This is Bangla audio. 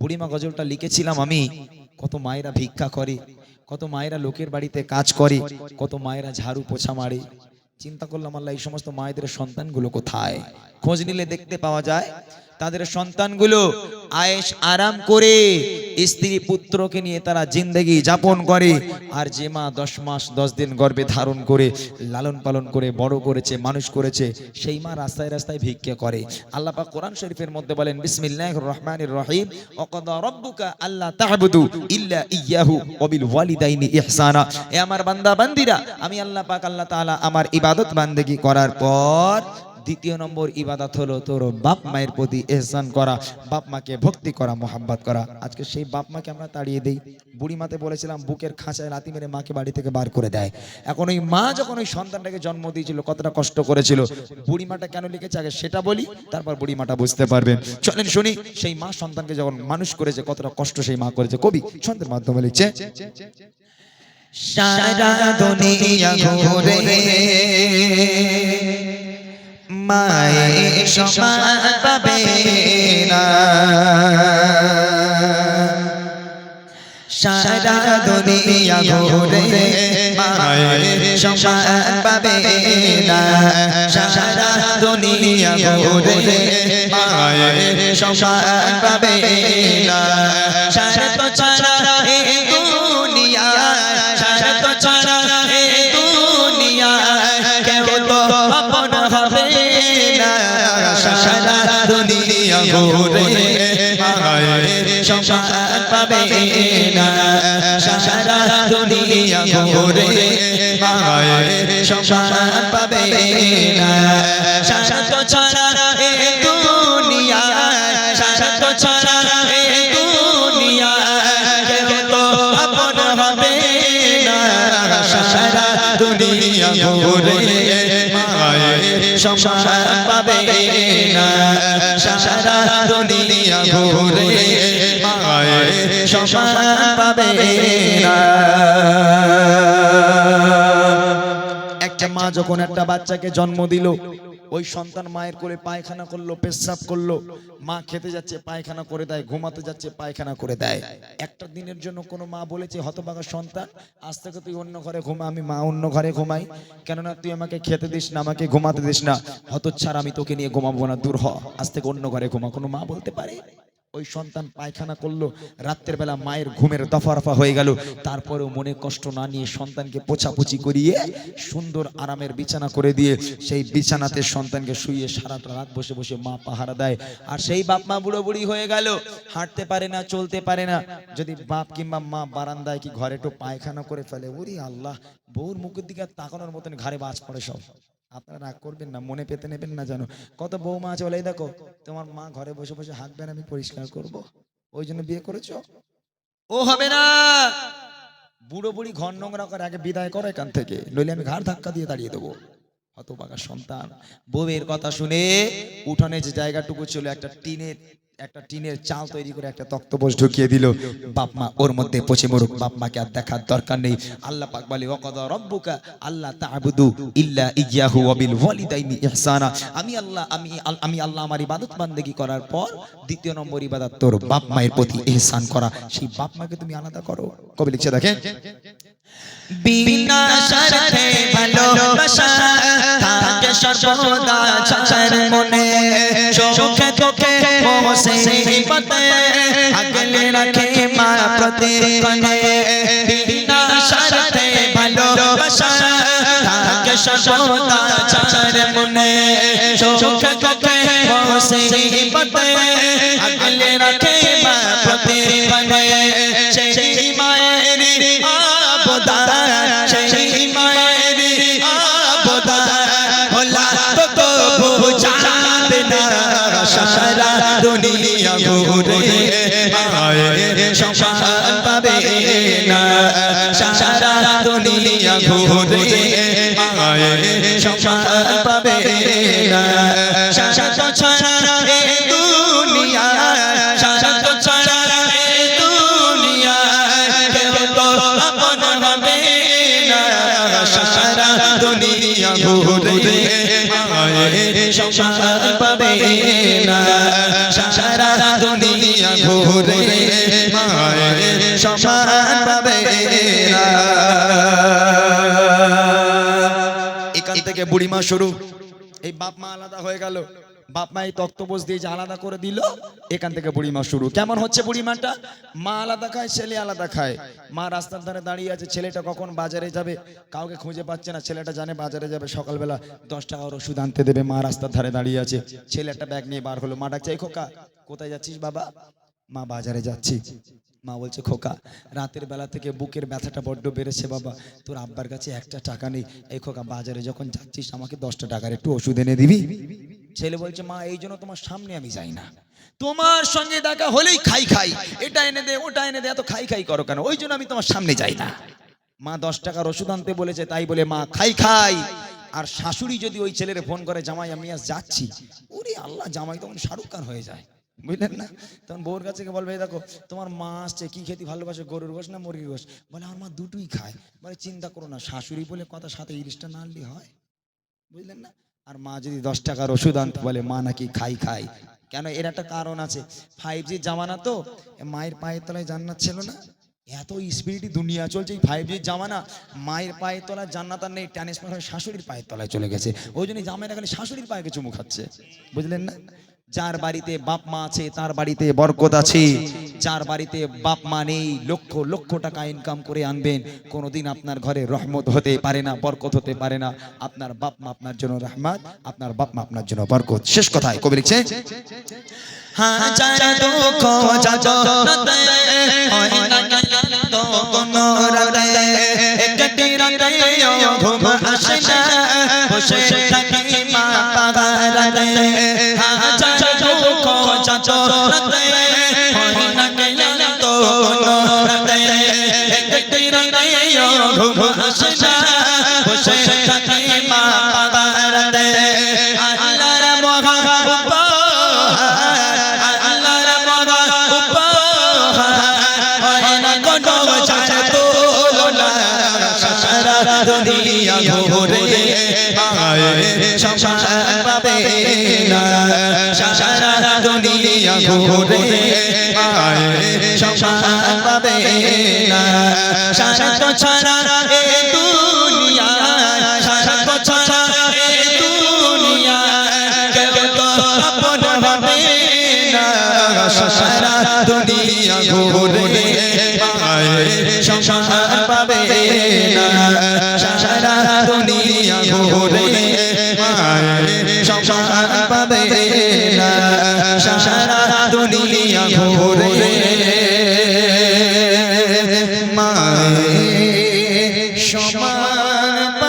বুড়িমা গজলটা লিখেছিলাম আমি। কত মায়েরা ভিক্ষা করে, কত মায়েরা লোকের বাড়িতে কাজ করে, কত মায়েরা ঝাড়ু পোছা মারে। চিন্তা করলাম আল্লাহ এই সমস্ত মায়েদের সন্তানগুলো কোথায়? খোঁজ নিলে দেখতে পাওয়া যায় তাদের সন্তানগুলো আয়েশ আরাম করে স্ত্রী পুত্রকে নিয়ে তারা জিন্দেগি যাপন করে। আর যে মা 10 মাস 10 দিন গর্ভে ধারণ করে লালন পালন করে বড় করেছে, মানুষ করেছে, সেই মা রাস্তায় রাস্তায় ভিক্ষা করে। আল্লাহ পাক কোরআন শরীফের মধ্যে বলেন, বিসমিল্লাহির রহমানির রহিম, ওয়াকাদা রাব্বুকা আল্লা তা'বুদু ইল্লা ইয়্যাহু ওয়া বিল ওয়ালিদাইনি ইহসানা। এ আমার বান্দা বান্দিরা, আমি আল্লাহ পাক আল্লাহ তাআলা আমার ইবাদত বান্দেগি করার পর দ্বিতীয় নম্বর ইবাদত হলো তোর বাপ মায়ের প্রতি ইহসান করা, বাপ মাকে ভক্তি করা, মোহাব্বত করা। আজকে সেই বাপ মাকে আমরা তাড়িয়ে দেই। বুড়ি মাতে বলেছিলাম বুকের খাঁচায় লাথি মেরে মাকে বাড়ি থেকে বার করে দেয়। এখন ওই মা যখন ওই সন্তানটাকে জন্ম দিয়েছিল কতটা কষ্ট করেছিল, বুড়ি মাটা কেন লিখেছে আগে সেটা বলি, তারপর বুড়ি মাটা বুঝতে পারবেন। চলেন শুনি সেই মা সন্তানকে যখন মানুষ করেছে কতটা কষ্ট সেই মা করেছে। কবি ছন্দের মাধ্যমে লিখছে, সারা দুনিয়া ঘুরে মায়ের সমান পাবে না, সারা দুনিয়া ঘুরে মায়ের সমান পাবে না, সারা দুনিয়া ঘুরে মায়ের সমান পাবে না। সারা তো ছাড়া এই দুনিয়া, সারা তো ছাড়া এই দুনিয়া কেউ তো আপন হবে না, সারা দুনিয়া ঘুরে মায়ের সমান পাবে না, সারা দুনিয়া ঘুরে মায়ের সমান পাবে না। সারা তো ছাড়া এই দুনিয়া, সারা তো ছাড়া এই দুনিয়া কেউ তো আপন হবে না, সারা দুনিয়া ঘুরে মায়ের সমান পাবে না, সারা দুনিয়া ঘুরে মায়ের সমান পাবে না। একটা মা যখন একটা বাচ্চাকে জন্ম দিল, ওই সন্তান মায়ের কোলে পায়খানা করলো, পেশাব করলো, মা খেতে যাচ্ছে পায়খানা করে দেয়, ঘুমাতে যাচ্ছে পায়খানা করে দেয়। একটা দিনের জন্য কোনো মা বলেছে হতভাগা সন্তান আজ থেকে তুই অন্য ঘরে ঘুমা, আমি মা অন্য ঘরে ঘুমাই, কেননা তুই আমাকে খেতে দিস না, আমাকে ঘুমাতে দিস না, হতচ্ছাড়া আমি তোকে নিয়ে ঘুমাবো না, দূর হ, আজ থেকে অন্য ঘরে ঘুমা। কোনো মা বলতে পারে? ওই সন্তান পায়খানা করলো, রাত্রের বেলা মায়ের ঘুমের দফা রফা হয়ে গেল, তারপরেও মনে কষ্ট না নিয়ে সন্তানকে পোছাপুছি করিয়ে সুন্দর আরামের বিছানা করে দিয়ে সেই বিছানাতে সন্তানকে শুইয়ে সারাটা রাত বসে বসে মা পাহারা দেয়। আর সেই বাপ মা বুড়ো বুড়ি হয়ে গেল, হাঁটতে পারে না, চলতে পারে না, যদি বাপ কিংবা মা বারান্দায় কি ঘরে একটু পায়খানা করে ফেলে, ওরে আল্লাহ, বউর মুখের দিকে তাকানোর মতন ঘাড়ে বাজ পড়ে সব। আপনারা রাগ করবেন না, মনে পেতে নেবেন না, জানো কত বৌমা আছে বলে, দেখো তোমার মা ঘরে বসে বসে হাঁকবেন, আমি পরিষ্কার করব, ওই জন্য বিয়ে করেছো? ও হবে না, বুড়ো বুড়ি ঘর নোংরা করে আগে বিদায় করো এখান থেকে, নইলে আমি ঘাড় ধাক্কা দিয়ে তাড়িয়ে দেবো। হতভাগা সন্তান বউয়ের কথা শুনে উঠানে যে জায়গাটুকু ছিল একটা টিনের চাল তৈরি করে একটা তক্তপোষ ঢুকিয়ে দিল। বাপ মা ওর মধ্যে পচে মরুক, বাপ মাকে আর দেখার দরকার নেই। আল্লাহ পাক বলে, ওয়াকাদা রাব্বুকা আল্লা তা'বুদু ইল্লা ইয়্যাহু ওয়া বিল ওয়ালিদাইনি ইহসানা। আমি আল্লাহ আমার ইবাদত বান্দেগি করার পর দ্বিতীয় নম্বর ইবাদত তোর বাপ মায়ের প্রতি ইহসান করা। সেই বাপ মাকে তুমি আলাদা করো। কবি লিখছে দেখেন, বিনা শর্তে ভালোবাসা থাকে সর্বদা চাচার মনে, চোখে চোখে মুসিবতে আগলে রাখে মা প্রতিক্ষণে। বিনা শর্তে ভালোবাসা থাকে সর্বদা চাচার মনে, চোখে চোখে মুসিবতে আগলে রাখে মা প্রতিক্ষণে। সেই মায়ের সেই মায়ের আবদার ভোলা তো বুঝাবে না, সারা দুনিয়া ঘুরে মায়ের সমান পাবে না, সারা দুনিয়া ঘুরে মায়ের সমান পাবে না। সারা তো ছাড়া এই দুনিয়া, সারা তো ছাড়া এই দুনিয়া কেউ তো আপন হবে না, সারা দুনিয়া ঘুরে মায়ের সমান পাবে না, সারা দুনিয়া ঘুরে ঘুরে মায়ের সমান পাবে না। এখান থেকে বুড়িমা শুরু। এই বাপ মা আলাদা হয়ে গেল, বাপ মা এই তক্তপোষ দিয়ে যে আলাদা করে দিল, এখান থেকে বুড়িমা শুরু। কেমন হচ্ছে বুড়িমাটা? মা আলাদা খায়, ছেলে আলাদা খায়। মা রাস্তার ধারে দাঁড়িয়ে আছে, ছেলেটা কখন বাজারে যাবে কাউকে খুঁজে পাচ্ছে না। ছেলেটা জানে বাজারে যাবে, সকালবেলা 10 টাকার ওষুধ আনতে দেবে। মা রাস্তার ধারে দাঁড়িয়ে আছে, ছেলেটা ব্যাগ নিয়ে বার হলো। মা ডাকছে, এই খোকা কোথায় যাচ্ছিস বাবা? মা বাজারে যাচ্ছি। মা বলছে, খোকা রাতের বেলা থেকে বুকের ব্যথাটা বড্ড বেড়েছে বাবা, তোর আব্বার কাছে একটা টাকা নেই। এই খোকা বাজারে যখন যাচ্ছিস আমাকে 10টা টাকার একটু ওষুধ এনে দিবি? ছেলে বলছে, মা এই জন্য তোমার সামনে আমি যাই না, তোমার সঙ্গে দেখা হলেই খাই খাই, এটা এনে দে ওটা এনে দে, এত খাই খাই করো কেন? ওই জন্য আমি তোমার সামনে যাই না। মা 10 টাকার ওষুধ আনতে বলেছে তাই বলে মা খাই খাই। আর শাশুড়ি যদি ওই ছেলের ফোন করে, জামাই আমি আজ যাচ্ছি, ওরে আল্লাহ, জামাই তখন শাহরুখ খান হয়ে যায়, বুঝলেন না? তখন বউর কাছে বলবে, দেখো তোমার মা আসছে, কি খেতে ভালোবাসে, গরুর গোশ না মুরগির গোশ? বলে আমার মা দুটোই খায়। বলে চিন্তা করো না, শাশুড়ি বলে কথা, সাথে ইলিশটা না আনলে হয়, বুঝলেন না? আর মা যদি 10 টাকার ওষুধ আনতে বলে, মা নাকি খাই খাই। কেন? এর একটা কারণ আছে। 5G জামানা তো, মায়ের পায়ের তলায় জান্নাত ছিল না, এত স্পিরিটি দুনিয়া চলছে। 5G জামানা, মায়ের পায়ের তলায় জান্নাত আর নেই, ট্রান্সফার হয়ে শাশুড়ির পায়ের তলায় চলে গেছে। ওই জন্য জামাইরা খালি শাশুড়ির পায়ে চুমু খাচ্ছে, বুঝলেন না? যার বাড়িতে বাপ মা আছে তার বাড়িতে বরকত আছে, যার বাড়িতে বাপ মা নেই লক্ষ লক্ষ টাকা ইনকাম করে আনবেন, কোনোদিন আপনার ঘরে রহমত হতে পারে না, বরকত হতে পারে না। আপনার বাপ মা আপনার জন্য রহমত, আপনার বাপ মা আপনার জন্য বরকত। শেষ কথায় কবি লিখছে, হাজার দুঃখ যন্ত্রণাতে হয় না ক্লান্ত কোনো রাতে, একটি রাতেও ঘুম আসে না, বসে থাকি মা পাগারাতে। হাজার দুঃখ যন্ত্রণাতে হয় না ক্লান্ত কোনো রাতে, একটি রাতেও ঘুম আসে না, বসে থাকি মা পাগারাতে। আল্লাহর মহা দুনিয়া ঘুরে মায়ের সমান পাবে না, সারা দুনিয়া ঘুরে মায়ের সমান পাবে না। সারা ছাড়া এ দুনিয়া, সারা ছাড়া এ দুনিয়া কেউ তো আপন হবে না, সারা দুনিয়া ঘুরে মায়ের সমান পাবে না, সারা দুনিয়া ঘুরে মায়ের সমান পাবে না, সারা দুনিয়া ঘুরে মায়ের সমান